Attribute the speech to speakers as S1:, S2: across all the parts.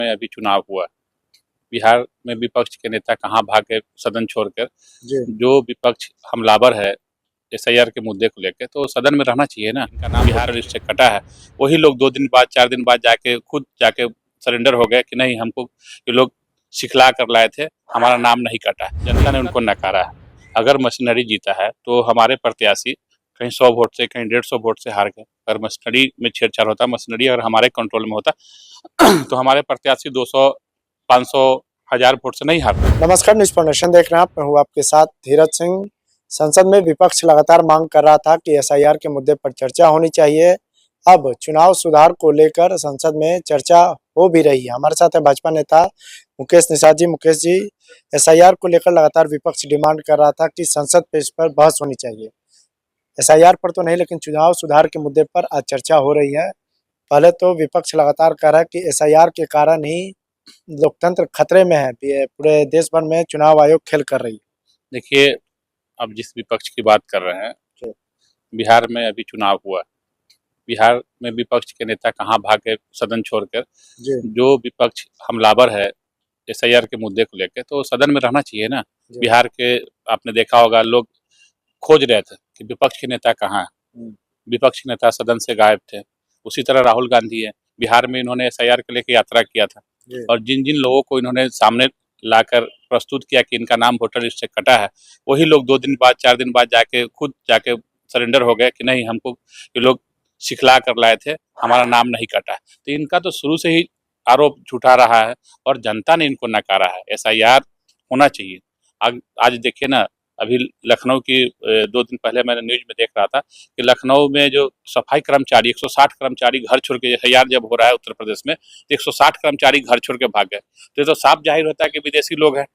S1: में अभी चुनाव हुआ। बिहार में विपक्ष के नेता कहाँ भागे सदन छोड़कर।
S2: जी।
S1: जो विपक्ष हमलावर है एसआईआर के मुद्दे को लेकर, तो सदन में रहना चाहिए ना। इनका नाम बिहार लिस्ट से कटा है। वही लोग 2 दिन बाद 4 दिन बाद खुद जाके सरेंडर हो गए कि नहीं, हमको ये लोग सिखला कर लाए थे, हमारा नाम नहीं कटा। जनता ने उनको नकारा है। अगर मशीनरी जीता है तो हमारे प्रत्याशी कहीं 100 वोट से, कहीं 150 वोट से हार गए। अगर मशीनरी में छेड़छाड़ होता, मशीनरी अगर हमारे कंट्रोल में होता तो हमारे प्रत्याशी 200, 500, 1000 वोट से नहीं हारते।
S2: नमस्कार, न्यूज फॉर नेशन देख रहे हैं आप। मैं हूँ आपके साथ धीरज सिंह। संसद में विपक्ष लगातार मांग कर रहा था कि एसआईआर के मुद्दे पर चर्चा होनी चाहिए। अब चुनाव सुधार को लेकर संसद में चर्चा हो भी रही है। हमारे साथ है भाजपा नेता मुकेश निषाद जी। मुकेश जी, एसआईआर को लेकर लगातार विपक्ष डिमांड कर रहा था कि संसद पे इस पर बहस होनी चाहिए। एसआईआर पर तो नहीं, लेकिन चुनाव सुधार के मुद्दे पर आज चर्चा हो रही है। पहले तो विपक्ष लगातार कह रहा है कि एसआईआर के कारण ही लोकतंत्र खतरे में है। पूरे देश भर में चुनाव आयोग खेल कर रही है।
S1: देखिए, अब जिस विपक्ष की बात कर रहे हैं, बिहार में अभी चुनाव हुआ। बिहार में विपक्ष के नेता कहाँ भागे सदन छोड़कर। जो विपक्ष हमलावर है एसआईआर के मुद्दे को लेकर, तो सदन में रहना चाहिए ना। बिहार के आपने देखा होगा, लोग खोज रहे थे कि विपक्ष के नेता कहाँ है। विपक्ष के नेता सदन से गायब थे। उसी तरह राहुल गांधी है, बिहार में इन्होंने एसआईआर के लेकर यात्रा किया था, और जिन जिन लोगों को इन्होंने सामने लाकर प्रस्तुत किया कि इनका नाम वोटर लिस्ट से कटा है, वही लोग 2 दिन बाद 4 दिन बाद खुद जाके सरेंडर हो गए कि नहीं, हमको ये लोग सिखला कर लाए थे, हमारा नाम नहीं कटा है। तो इनका तो शुरू से ही आरोप झूठा रहा है और जनता ने इनको नकारा है। एसआईआर होना चाहिए। आज देखिए ना, अभी लखनऊ की 2 दिन पहले मैंने न्यूज में देख रहा था कि लखनऊ में जो सफाई कर्मचारी 160 कर्मचारी घर छोड़ के, एसआईआर जब हो रहा है उत्तर प्रदेश में, तो 160 कर्मचारी घर छोड़ के भाग गए। तो ये तो साफ जाहिर होता है कि विदेशी लोग हैं।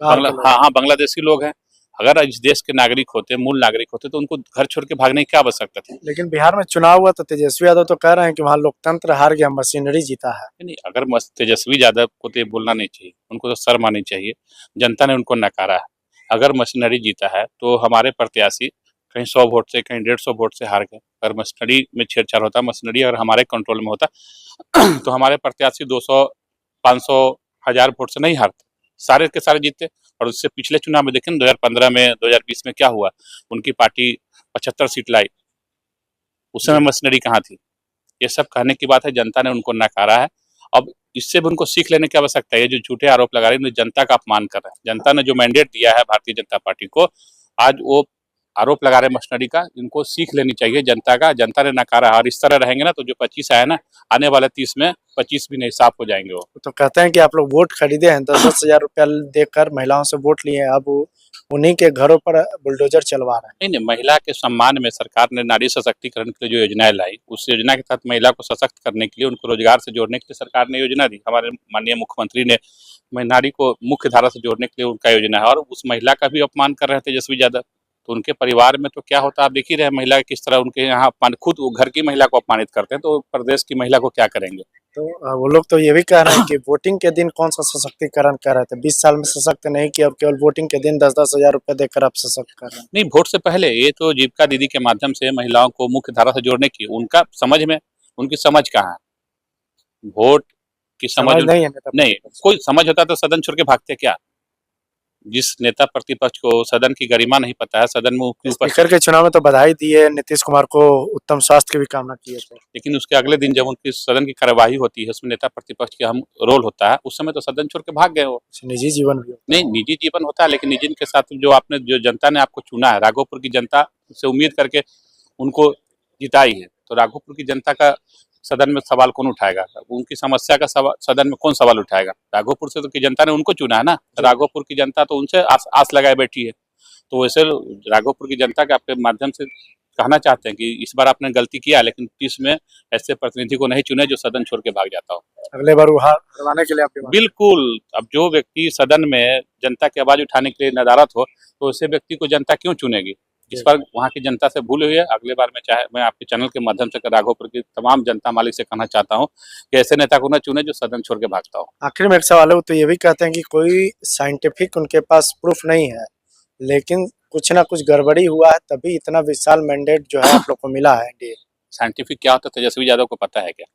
S1: हाँ, बांग्लादेशी लोग हैं। अगर इस देश के नागरिक होते, मूल नागरिक होते, तो उनको घर छोड़ के भागने की क्या आवश्यकता थी।
S2: लेकिन बिहार में चुनाव हुआ तो तेजस्वी यादव तो कह रहे हैं कि वहाँ लोकतंत्र हार गया, मशीनरी जीता है।
S1: नहीं, अगर तेजस्वी यादव को तो ये बोलना नहीं चाहिए, उनको तो शर्म आनी चाहिए। जनता ने उनको नकारा है। अगर मशीनरी जीता है तो हमारे प्रत्याशी कहीं 100 वोट से, कहीं 150 वोट से हार गए। अगर मशीनरी में छेड़छाड़ होता, मशीनरी अगर हमारे कंट्रोल में होता तो हमारे प्रत्याशी 200, 500, 1000 वोट से नहीं हारते, सारे के सारे जीतते। और उससे पिछले चुनाव में देखें, 2015 में, 2020 में क्या हुआ, उनकी पार्टी 75 सीट लाई। उस समय मशीनरी कहाँ थी। ये सब कहने की बात है, जनता ने उनको नकारा है। अब इससे भी उनको सीख लेने की आवश्यकता है। ये जो झूठे आरोप लगा रहे हैं, जनता का अपमान कर रहे हैं। जनता ने जो मैंडेट दिया है भारतीय जनता पार्टी को, आज वो आरोप लगा रहे हैं मशीनरी का। इनको सीख लेनी चाहिए जनता का। जनता ने नकारा है, और इस तरह रहेंगे ना तो जो 25 आया ना, आने वाले 30 में 25 भी नहीं, साफ हो जाएंगे वो।
S2: तो कहते हैं कि आप लोग वोट खरीदे हैं, 10-10 हजार रुपया देकर महिलाओं से वोट लिए हैं, अब उन्हीं के घरों पर बुलडोजर चलवा रहे हैं।
S1: नहीं नहीं, महिला के सम्मान में सरकार ने नारी सशक्तिकरण के लिए जो योजनाएं लाई, उस योजना के तहत महिला को सशक्त करने के लिए, उनको रोजगार से जोड़ने के लिए सरकार ने योजना दी। हमारे माननीय मुख्यमंत्री ने नारी को मुख्य धारा से जोड़ने के लिए उनका योजना है, और उस महिला का भी अपमान कर रहे थे तेजस्वी यादव। तो उनके परिवार में तो क्या होता है आप देख ही रहे हैं, महिला किस तरह उनके यहाँ अपमान, खुद वो घर की महिला को अपमानित करते हैं, तो प्रदेश की महिला को क्या करेंगे।
S2: तो वो लोग तो ये भी कह रहे हैं कि वोटिंग के दिन कौन सा सशक्तिकरण कर रहे थे, 20 साल में सशक्त नहीं किया, अब केवल वोटिंग के दिन 10-10 हजार रुपए देकर आप सशक्त कर रहे हैं।
S1: नहीं, वोट से पहले ये तो जीविका दीदी के माध्यम से महिलाओं को मुख्य धारा से जोड़ने की उनका समझ में, उनकी समझ कहाँ है। वोट की समझ
S2: नहीं है
S1: नहीं, कोई समझ होता तो सदन छोड़ के भागते क्या। जिस नेता प्रतिपक्ष को सदन की गरिमा नहीं पता है, सदन में
S2: स्पीकर के चुनाव में तो बधाई दी है, नीतीश कुमार को उत्तम स्वास्थ्य की भी कामना की है,
S1: लेकिन उसके अगले दिन जब उनकी सदन की कार्यवाही होती है, उसमें नेता प्रतिपक्ष का अहम रोल होता है, उस समय तो सदन छोड़ के भाग गए वो।
S2: निजी जीवन भी
S1: नहीं, निजी जीवन होता है, लेकिन निजी के साथ जो जनता ने आपको चुना है, राघोपुर की जनता से उम्मीद करके उनको जिताई है, तो राघोपुर की जनता का सदन में सवाल कौन उठाएगा। उनकी समस्या का सदन में कौन सवाल उठाएगा। राघोपुर से तो की जनता ने उनको चुना है ना। राघोपुर की जनता तो उनसे आस लगाए बैठी है। तो वैसे राघोपुर की जनता के आपके माध्यम से कहना चाहते हैं कि इस बार आपने गलती किया, लेकिन 30 में ऐसे प्रतिनिधि को नहीं चुने जो सदन छोड़ के भाग जाता हो।
S2: अगले बार हरवाने के लिए आप
S1: बिल्कुल। अब जो व्यक्ति सदन में जनता की आवाज उठाने के लिए नदारत हो, तो ऐसे व्यक्ति को जनता क्यों चुनेगी। इस बार वहाँ की जनता से भूल हुई है। अगले बार मैं आपके चैनल के माध्यम से राघोपुर की तमाम जनता मालिक से कहना चाहता हूँ कि ऐसे नेता को न चुने जो सदन छोड़ के भागता हो।
S2: आखिर में एक सवाल है, वो तो ये भी कहते हैं कि कोई साइंटिफिक उनके पास प्रूफ नहीं है, लेकिन कुछ ना कुछ गड़बड़ी हुआ है, तभी इतना विशाल मैंडेट जो है आप लोग को मिला है।
S1: साइंटिफिक क्या होता है तेजस्वी यादव को पता है क्या।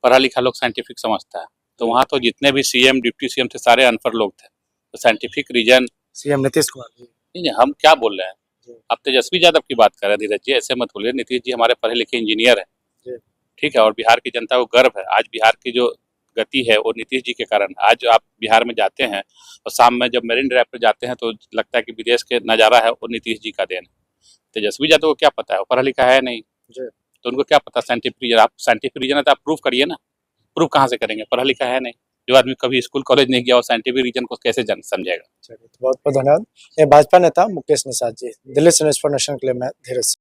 S1: पढ़ा लिखा लोग साइंटिफिक समझता है। तो वहाँ तो जितने भी सीएम डिप्टी सीएम थे सारे अनपढ़ लोग थे, तो scientific reason
S2: CM Nitish Kumar ji.
S1: नहीं, हम क्या बोल रहे हैं,
S2: जी।
S1: आप तेजस्वी यादव की बात कर रहे हैं धीरज जी, ऐसे मत बोलिए। नीतीश जी हमारे पढ़े लिखे इंजीनियर हैं,
S2: जी।
S1: ठीक है, और बिहार की जनता को गर्व है। आज बिहार की जो गति है वो नीतीश जी के कारण है। आज आप बिहार में जाते हैं और शाम में जब मेरिन ड्राइव पर जाते हैं तो लगता है कि विदेश के नज़ारा है, वो नीतीश जी का देन है। तेजस्वी यादव को क्या पता है, वो पढ़ा लिखा है नहीं,
S2: जी।
S1: तो उनको क्या पता साइंटिफिक रीजन। आप साइंटिफिक रीजन है तो आप प्रूव करिए ना, प्रूव कहाँ से करेंगे, पढ़ा लिखा है नहीं। जो आदमी कभी स्कूल कॉलेज नहीं गया और साइंटिफिक रीजन को कैसे समझेगा।
S2: चलिए, बहुत बहुत धन्यवाद। ये भाजपा नेता मुकेश निषाद जी, दिल्ली से न्यूज़ फॉर नेशन के लिए मैं धीरज।